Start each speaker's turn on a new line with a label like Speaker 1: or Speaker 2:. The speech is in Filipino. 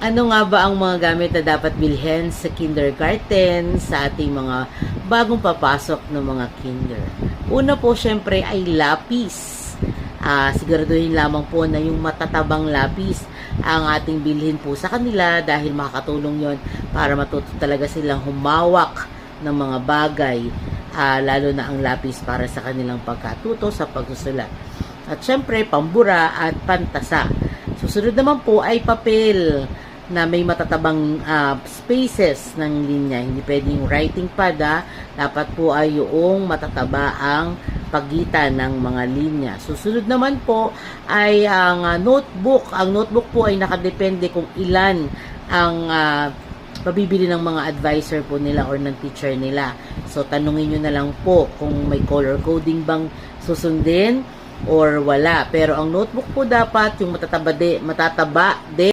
Speaker 1: Ano nga ba ang mga gamit na dapat bilhin sa kindergarten sa ating mga bagong papasok ng mga kinder? Una po, syempre, ay lapis. Siguraduhin lamang po na yung matatabang lapis ang ating bilhin po sa kanila dahil makakatulong yon para matuto talaga silang humawak ng mga bagay, lalo na ang lapis para sa kanilang pagkatuto sa pagsusulat. At syempre, pambura at pantasa. Susunod naman po ay papel na may matatabang spaces ng linya. Hindi pwedeng writing pad, dapat po ay yung matataba ang pagitan ng mga linya. Susunod naman po ay ang notebook. Ang notebook po ay nakadepende kung ilan ang pabibili ng mga advisor po nila or ng teacher nila. So, tanungin nyo na lang po kung may color coding bang susundin or wala. Pero ang notebook po dapat yung matataba din